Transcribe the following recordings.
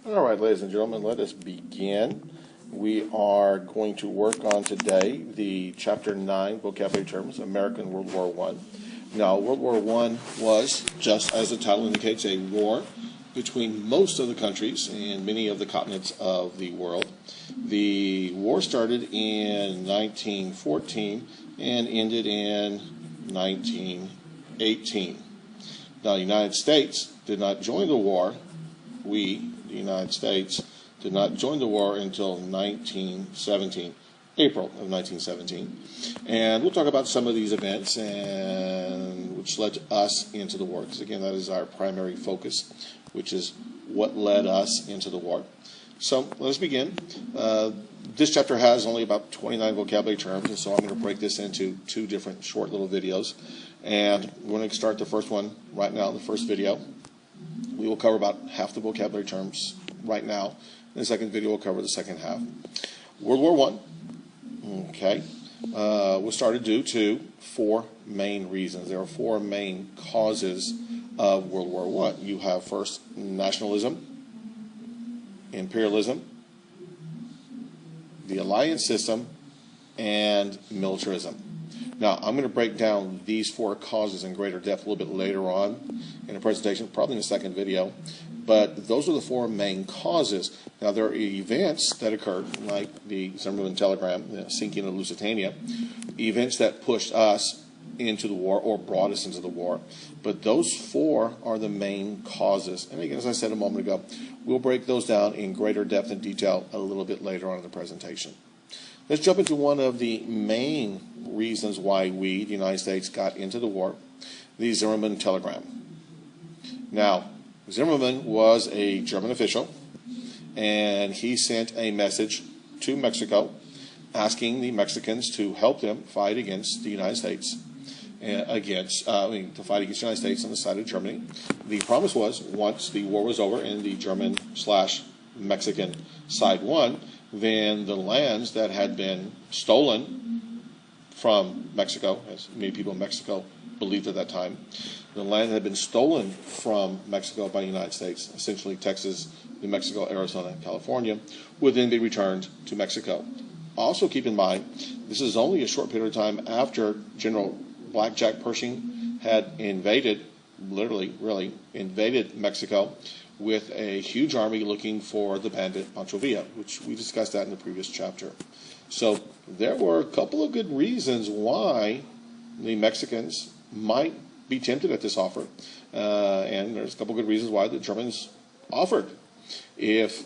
All right, ladies and gentlemen, let us begin. We are going to work on today the Chapter 9 vocabulary terms, American World War I. Now, World War I was, just as the title indicates, a war between most of the countries and many of the continents of the world. The war started in 1914 and ended in 1918. Now, the United States did not join the war. The United States, did not join the war until 1917, April of 1917. And we'll talk about some of these events and which led us into the war, because again, that is our primary focus, which is what led us into the war. So let's begin. This chapter has only about 29 vocabulary terms, and so I'm going to break this into two different short little videos. And we're going to start the first one right now, the first video. We will cover about half the vocabulary terms right now. In the second video, we'll cover the second half. World War I, okay, was started due to four main reasons. There are four main causes of World War I. You have first nationalism, imperialism, the alliance system, and militarism. Now, I'm going to break down these four causes in greater depth a little bit later on in the presentation, probably in the second video. But those are the four main causes. Now, there are events that occurred, like the Zimmerman telegram, the sinking of Lusitania, events that pushed us into the war or brought us into the war. But those four are the main causes. And again, as I said a moment ago, we'll break those down in greater depth and detail a little bit later on in the presentation. Let's jump into one of the main reasons why we, the United States, got into the war, the Zimmerman telegram. Now, Zimmerman was a German official, and he sent a message to Mexico asking the Mexicans to help them fight against the United States, to fight against the United States on the side of Germany. The promise was, once the war was over and the German/Mexican side won, then the lands that had been stolen from Mexico, as many people in Mexico believed at that time, the land that had been stolen from Mexico by the United States, essentially Texas, New Mexico, Arizona, California, would then be returned to Mexico. Also keep in mind, this is only a short period of time after General Blackjack Pershing had invaded, literally, really, invaded Mexico with a huge army looking for the bandit Pancho Villa, which we discussed that in the previous chapter. So there were a couple of good reasons why the Mexicans might be tempted at this offer, and there's a couple of good reasons why the Germans offered. If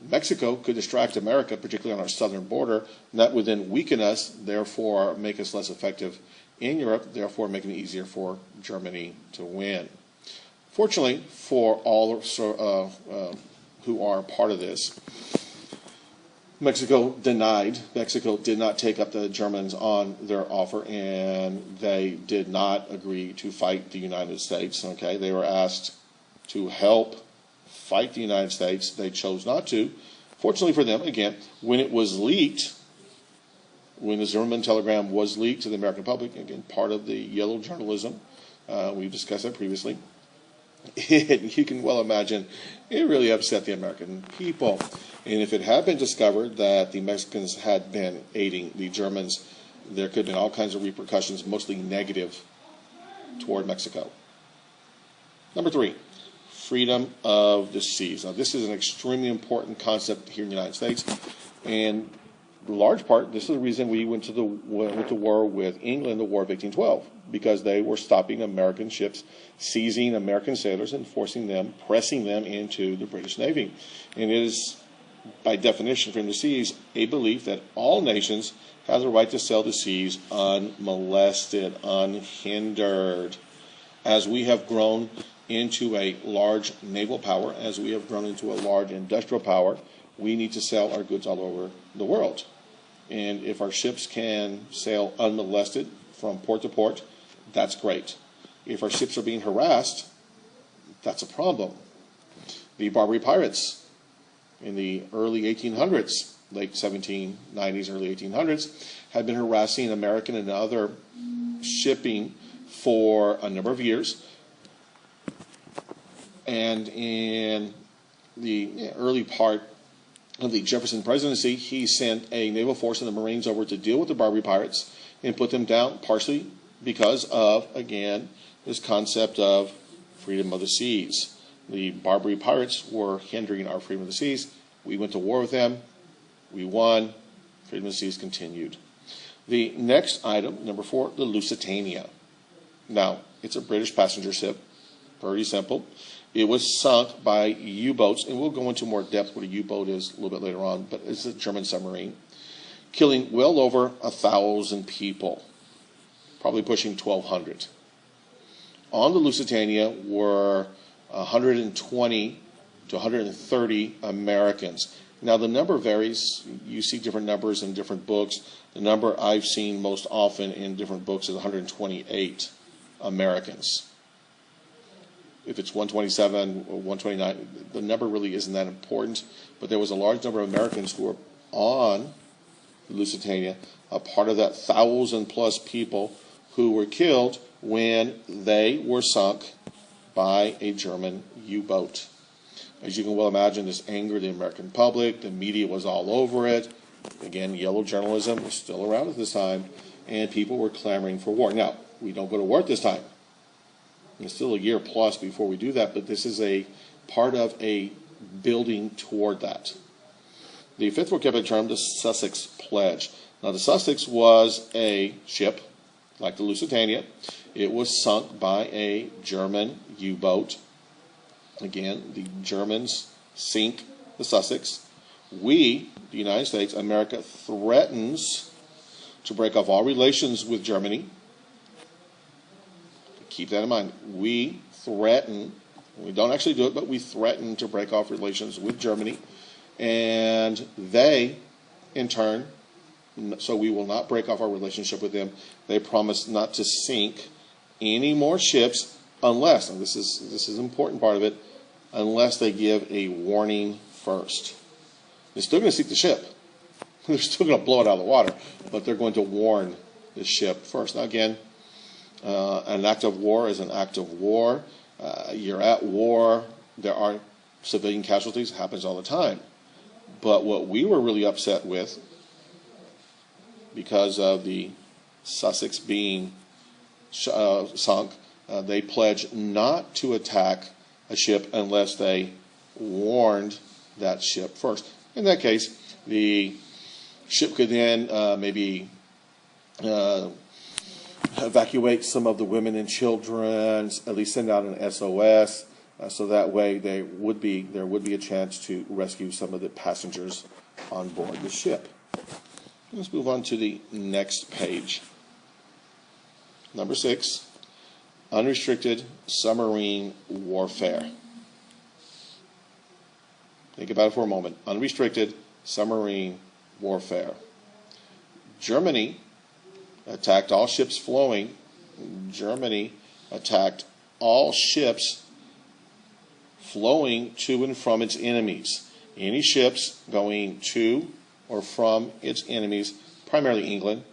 Mexico could distract America, particularly on our southern border, that would then weaken us, therefore make us less effective in Europe, therefore making it easier for Germany to win. Fortunately for all who are part of this, Mexico did not take up the Germans on their offer, and they did not agree to fight the United States. Okay, they were asked to help fight the United States. They chose not to. Fortunately for them, again, when it was leaked, when the Zimmerman telegram was leaked to the American public, again, part of the yellow journalism, we've discussed that previously, you can well imagine it really upset the American people. And if it had been discovered that the Mexicans had been aiding the Germans, there could have been all kinds of repercussions, mostly negative, toward Mexico. Number three, freedom of the seas. Now, this is an extremely important concept here in the United States, and in large part, this is the reason we went to war with England, the War of 1812, because they were stopping American ships, seizing American sailors and pressing them into the British Navy. And it is, by definition, from the seas, a belief that all nations have the right to sail the seas unmolested, unhindered. As we have grown into a large naval power, as we have grown into a large industrial power, we need to sell our goods all over the world. And if our ships can sail unmolested from port to port, that's great. If our ships are being harassed, that's a problem. The Barbary pirates in the early 1800s, late 1790s, early 1800s, had been harassing American and other shipping for a number of years. And in the early part of the Jefferson presidency, he sent a naval force and the Marines over to deal with the Barbary pirates and put them down, partially because of, again, this concept of freedom of the seas. The Barbary pirates were hindering our freedom of the seas. We went to war with them. We won. Freedom of the seas continued. The next item, number 4, the Lusitania. Now, it's a British passenger ship. Pretty simple. It was sunk by U-boats, and we'll go into more depth what a U-boat is a little bit later on, but it's a German submarine, killing well over 1,000 people, probably pushing 1,200. On the Lusitania were 120 to 130 Americans. Now, the number varies. You see different numbers in different books. The number I've seen most often in different books is 128 Americans. If it's 127 or 129, the number really isn't that important. But there was a large number of Americans who were on the Lusitania, a part of that 1,000-plus people who were killed when they were sunk by a German U-boat. As you can well imagine, this angered the American public. The media was all over it. Again, yellow journalism was still around at this time, and people were clamoring for war. Now, we don't go to war at this time. It's still a year plus before we do that, but this is a part of a building toward that. The fifth vocabulary term, the Sussex Pledge. Now, the Sussex was a ship, like the Lusitania. It was sunk by a German U-boat. Again, the Germans sink the Sussex. We, the United States, America, threatens to break off all relations with Germany. Keep that in mind. We threaten, we don't actually do it, but we threaten to break off relations with Germany. And they, in turn, so we will not break off our relationship with them. They promise not to sink any more ships unless, and this is an important part of it, unless they give a warning first. They're still going to sink the ship. They're still going to blow it out of the water, but they're going to warn the ship first. Now, again, an act of war is an act of war. You're at war. There are civilian casualties. It happens all the time. But what we were really upset with, because of the Sussex being sunk, they pledged not to attack a ship unless they warned that ship first. In that case, the ship could then maybe evacuate some of the women and children, at least send out an SOS, so that way there would be a chance to rescue some of the passengers on board the ship. Let's move on to the next page. Number 6, unrestricted submarine warfare. Think about it for a moment. Unrestricted submarine warfare. Germany attacked all ships flowing. Germany attacked all ships flowing to and from its enemies. Any ships going to or from its enemies, primarily England,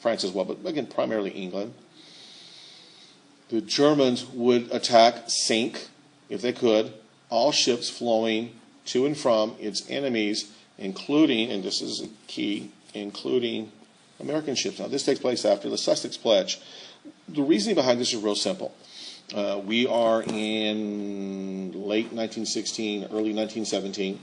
France as well, but again, primarily England. The Germans would attack, sink, if they could, all ships flowing to and from its enemies, including, and this is key, including American ships. Now, this takes place after the Sussex Pledge. The reasoning behind this is real simple. We are in late 1916, early 1917.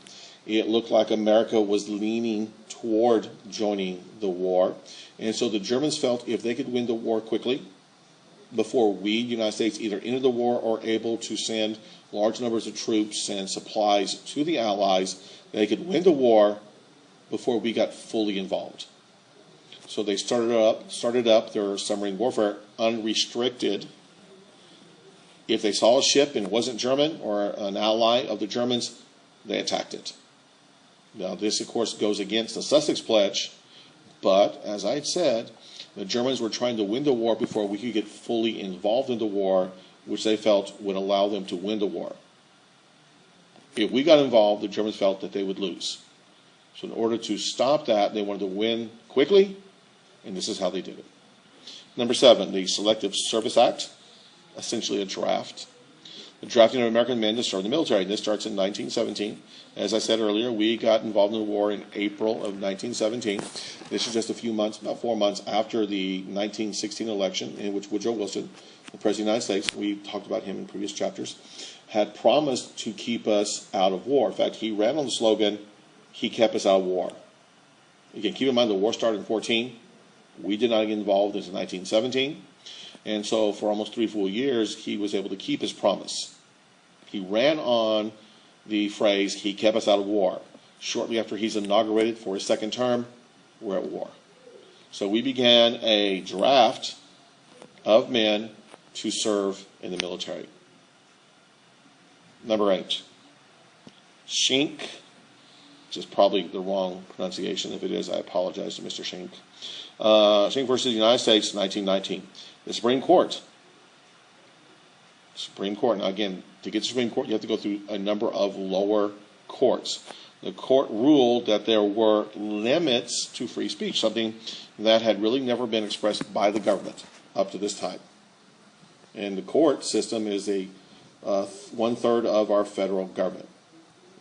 It looked like America was leaning toward joining the war. And so the Germans felt if they could win the war quickly, before we, the United States, either entered the war or able to send large numbers of troops and supplies to the Allies, they could win the war before we got fully involved. So they started up their submarine warfare unrestricted. If they saw a ship and it wasn't German or an ally of the Germans, they attacked it. Now, this, of course, goes against the Sussex Pledge, but, as I had said, the Germans were trying to win the war before we could get fully involved in the war, which they felt would allow them to win the war. If we got involved, the Germans felt that they would lose. So in order to stop that, they wanted to win quickly, and this is how they did it. Number 7, the Selective Service Act, essentially a draft. the drafting of American men to serve in the military. This starts in 1917. As I said earlier, we got involved in the war in April of 1917. This is just a few months, about 4 months after the 1916 election, in which Woodrow Wilson, the President of the United States, we talked about him in previous chapters, had promised to keep us out of war. In fact, he ran on the slogan, "He kept us out of war." Again, keep in mind the war started in 14. We did not get involved until 1917. And so for almost 3 full years, he was able to keep his promise. He ran on the phrase, "He kept us out of war." Shortly after he's inaugurated for his second term, we're at war. So we began a draft of men to serve in the military. Number 8, Schenck, which is probably the wrong pronunciation. If it is, I apologize to Mr. Schenck. Schenck versus the United States, 1919. The Supreme Court. Now, again, to get to the Supreme Court, you have to go through a number of lower courts. The court ruled that there were limits to free speech, something that had really never been expressed by the government up to this time. And the court system is a 1/3 of our federal government.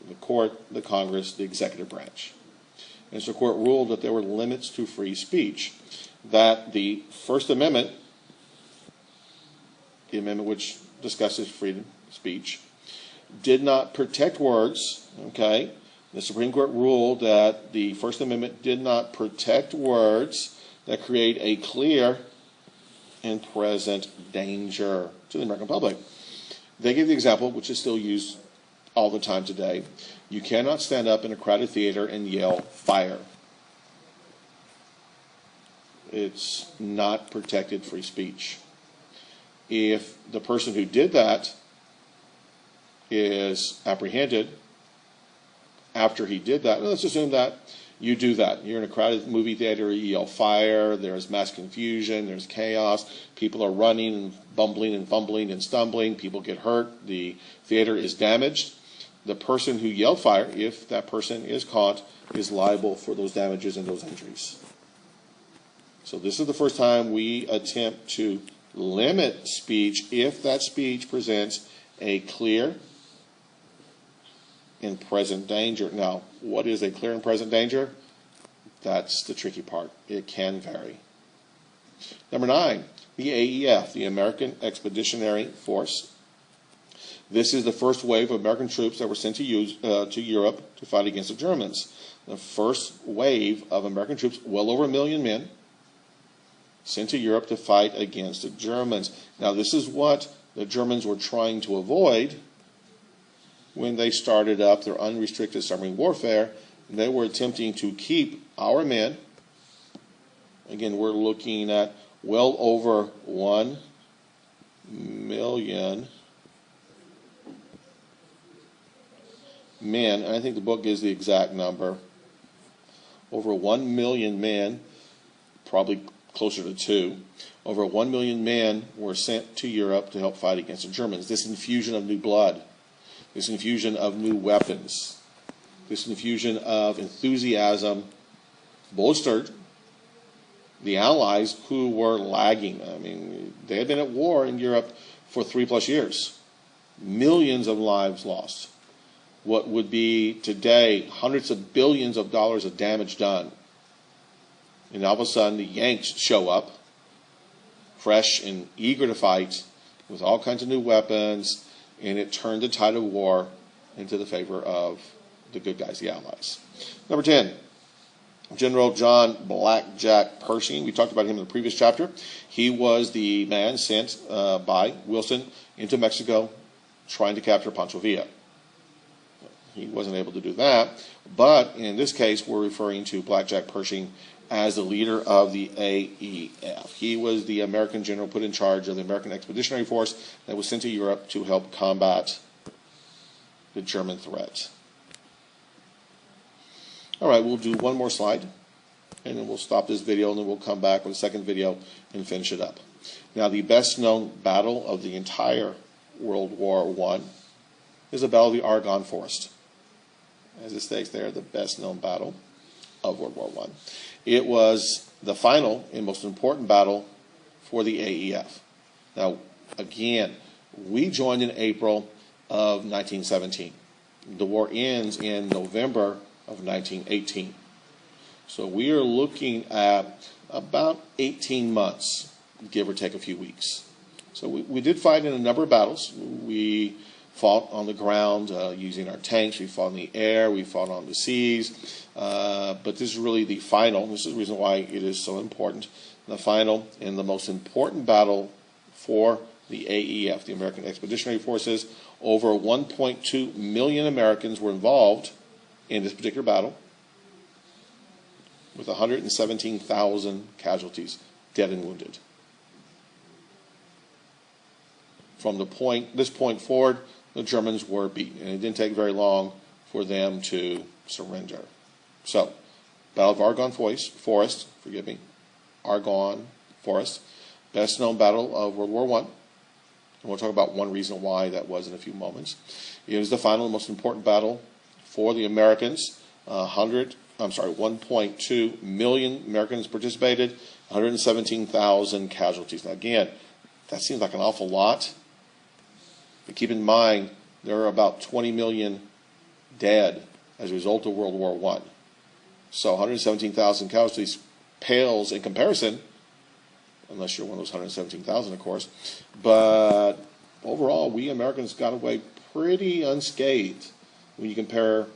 The court, the Congress, the executive branch. And so the court ruled that there were limits to free speech, that the First Amendment, the amendment which discusses freedom of speech, did not protect words, okay? The Supreme Court ruled that the First Amendment did not protect words that create a clear and present danger to the American public. They gave the example, which is still used all the time today. You cannot stand up in a crowded theater and yell, "Fire." It's not protected free speech. If the person who did that is apprehended after he did that, let's assume that you do that. You're in a crowded movie theater, you yell "Fire," there's mass confusion, there's chaos, people are running and bumbling and fumbling and stumbling, people get hurt, the theater is damaged. The person who yelled "Fire," if that person is caught, is liable for those damages and those injuries. So this is the first time we attempt to limit speech if that speech presents a clear and present danger. Now, what is a clear and present danger? That's the tricky part. It can vary. Number 9, the AEF, the American Expeditionary Force. This is the first wave of American troops that were sent to Europe to fight against the Germans. The first wave of American troops, well over 1 million men, sent to Europe to fight against the Germans. Now, this is what the Germans were trying to avoid when they started up their unrestricted submarine warfare. They were attempting to keep our men. Again, we're looking at well over 1 million men, and I think the book gives the exact number. Over 1 million men, probably closer to 2. Over 1 million men were sent to Europe to help fight against the Germans. This infusion of new blood, this infusion of new weapons, this infusion of enthusiasm bolstered the Allies who were lagging. I mean, they had been at war in Europe for 3+ years. Millions of lives lost. What would be today hundreds of billions of dollars of damage done. And all of a sudden the Yanks show up, fresh and eager to fight, with all kinds of new weapons, and it turned the tide of war into the favor of the good guys, the Allies. Number 10, General John Blackjack Pershing. We talked about him in the previous chapter. He was the man sent by Wilson into Mexico trying to capture Pancho Villa. He wasn't able to do that, but in this case, we're referring to Blackjack Pershing as the leader of the AEF. He was the American general put in charge of the American Expeditionary Force that was sent to Europe to help combat the German threat. All right, we'll do one more slide, and then we'll stop this video, and then we'll come back with a second video and finish it up. Now, the best-known battle of the entire World War I is the Battle of the Argonne Forest. As it states there, the best-known battle of World War I. It was the final and most important battle for the AEF. Now, again, We joined in April of 1917. The war ends in November of 1918. So we are looking at about 18 months, give or take a few weeks. So we did fight in a number of battles. We fought on the ground using our tanks. We fought in the air. We fought on the seas. But this is really the final. This is the reason why it is so important. The final and the most important battle for the AEF, the American Expeditionary Forces. Over 1.2 million Americans were involved in this particular battle, with 117,000 casualties, dead and wounded. From this point forward, the Germans were beaten, and it didn't take very long for them to surrender. So, Battle of Argonne Forest, Argonne Forest, best known battle of World War I. And we'll talk about one reason why that was in a few moments. It was the final and most important battle for the Americans. 1.2 million Americans participated, 117,000 casualties. Now again, that seems like an awful lot. But keep in mind, there are about 20 million dead as a result of World War I. So 117,000 casualties pales in comparison, unless you're one of those 117,000, of course. But overall, we Americans got away pretty unscathed when you compare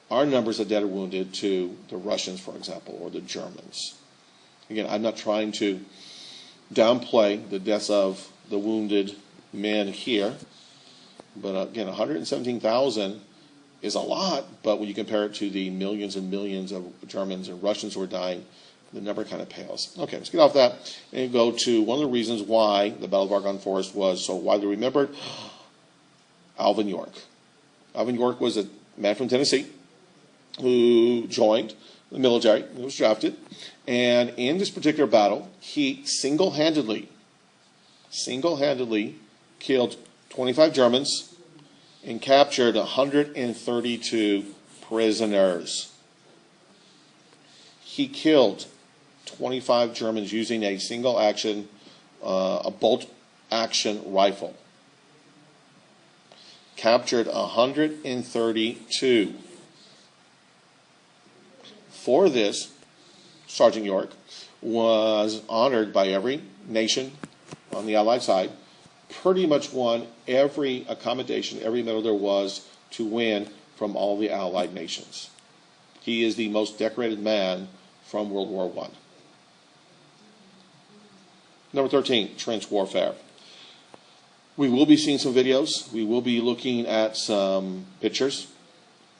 our numbers of dead or wounded to the Russians, for example, or the Germans. Again, I'm not trying to downplay the deaths of the wounded men here, but again, 117,000 is a lot, but when you compare it to the millions and millions of Germans and Russians who are dying, the number kind of pales. Okay, let's get off that and go to one of the reasons why the Battle of Argonne Forest was so widely remembered. Alvin York. Alvin York was a man from Tennessee who joined the military. He was drafted. And in this particular battle, he single-handedly killed 25 Germans and captured 132 prisoners. He killed 25 Germans using a single-action, a bolt-action rifle. Captured 132. For this, Sergeant York was honored by every nation on the Allied side, pretty much won every accommodation, every medal there was to win from all the Allied nations. He is the most decorated man from World War I. Number 13, trench warfare. We will be seeing some videos. We will be looking at some pictures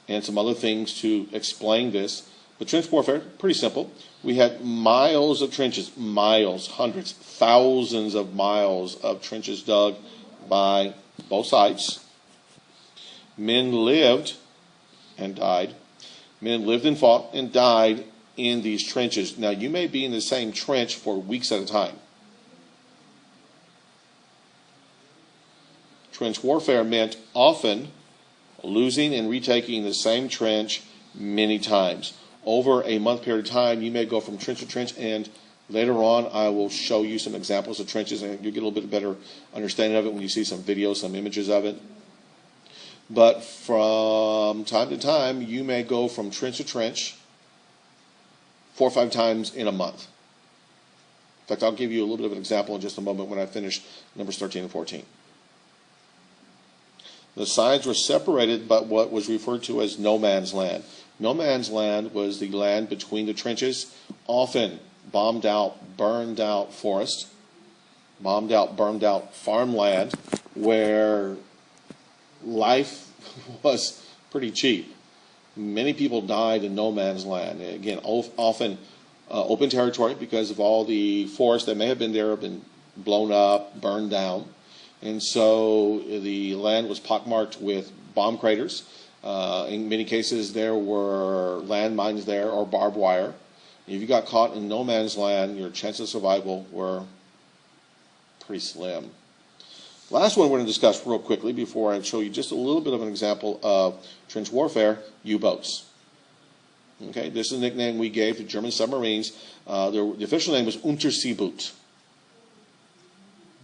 and some other things to explain this. But trench warfare, pretty simple. We had miles of trenches, miles, hundreds, thousands of miles of trenches dug by both sides. Men lived and died. Men lived and fought and died in these trenches. Now, you may be in the same trench for weeks at a time. Trench warfare meant often losing and retaking the same trench many times. Over a month period of time, you may go from trench to trench, and later on I will show you some examples of trenches, and you'll get a little bit better understanding of it when you see some videos, some images of it. But from time to time, you may go from trench to trench 4 or 5 times in a month. In fact, I'll give you a little bit of an example in just a moment when I finish numbers 13 and 14. The sides were separated by what was referred to as no man's land. No man's land was the land between the trenches, often bombed out, burned out forest, bombed out, burned out farmland, where life was pretty cheap. Many people died in no man's land. Again, often open territory because of all the forests that may have been there have been blown up, burned down. And so the land was pockmarked with bomb craters. In many cases, there were landmines there or barbed wire. If you got caught in no man's land, your chances of survival were pretty slim. Last one we're going to discuss real quickly before I show you just a little bit of an example of trench warfare, U-boats. Okay, this is a nickname we gave to German submarines. The official name was Unterseeboot.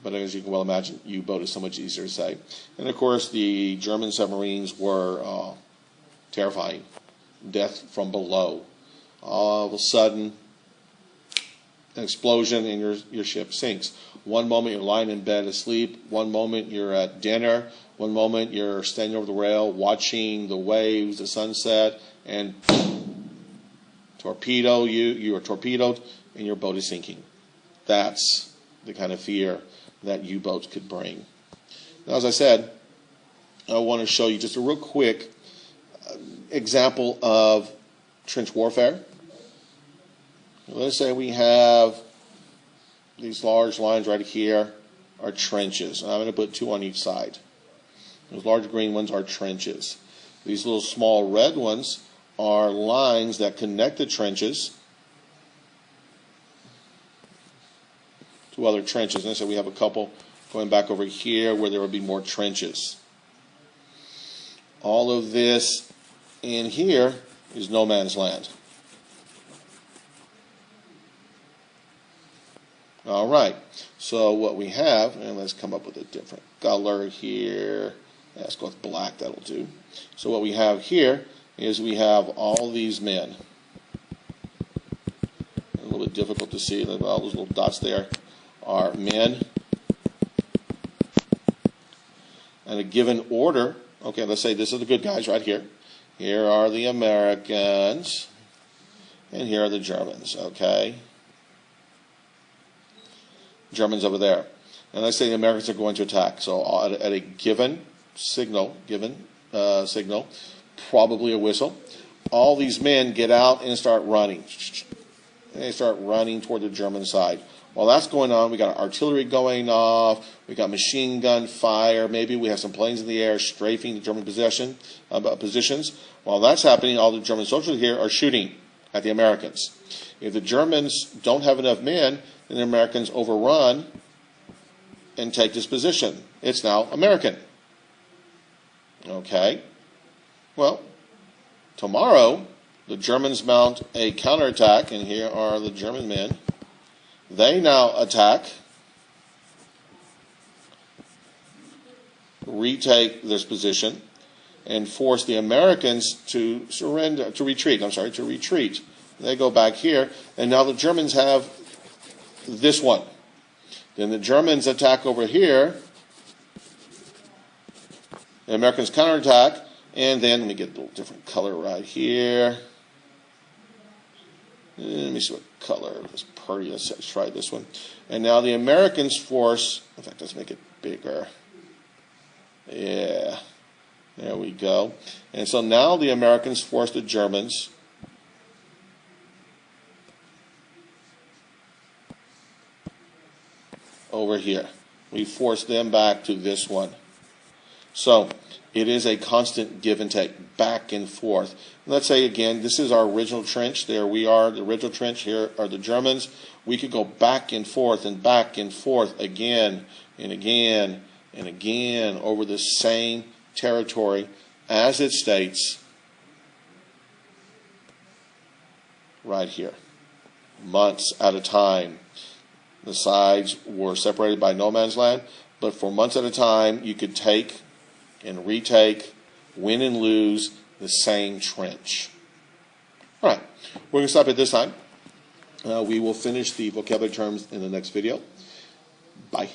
But as you can well imagine, U-boat is so much easier to say. And of course, the German submarines were terrifying. Death from below. All of a sudden, an explosion and your ship sinks. One moment you're lying in bed asleep. One moment you're at dinner. One moment you're standing over the rail watching the waves, the sunset, and torpedo you are torpedoed and your boat is sinking. That's the kind of fear that U-boats could bring. Now, as I said, I want to show you just a real quick example of trench warfare. Let's say we have these large lines right here are trenches. And I'm going to put 2 on each side. Those large green ones are trenches. These little small red ones are lines that connect the trenches to other trenches. And so we have a couple going back over here where there will be more trenches. All of this in here is no man's land. All right, so what we have, and let's come up with a different color here. Let's go with black, that'll do. So what we have here is we have all these men. A little bit difficult to see, all those little dots there are men. And a given order, okay, let's say this are the good guys right here. Here are the Americans, and here are the Germans, okay? Germans over there. And let's say the Americans are going to attack. So at a given signal, probably a whistle, all these men get out and start running. They start running toward the German side. While that's going on, we got artillery going off, we got machine gun fire, maybe we have some planes in the air strafing the German positions. While that's happening, all the German soldiers here are shooting at the Americans. If the Germans don't have enough men, then the Americans overrun and take this position. It's now American. Okay. Well, tomorrow, the Germans mount a counterattack, and here are the German men. They now attack, retake this position, and force the Americans to retreat. They go back here, and now the Germans have this one. Then the Germans attack over here, the Americans counterattack, and then let me get a little different color right here. Let me see what color is pretty. Let's try this one. And now the Americans force, in fact, let's make it bigger. Yeah, there we go. And so now the Americans force the Germans over here. We force them back to this one. So it is a constant give and take, back and forth. Let's say again, this is our original trench. There we are, the original trench. Here are the Germans. We could go back and forth again and again and again over the same territory as it states right here. Months at a time. The sides were separated by no man's land, but for months at a time, you could take and retake, win and lose the same trench. All right, we're going to stop at this time. We will finish the vocabulary terms in the next video. Bye.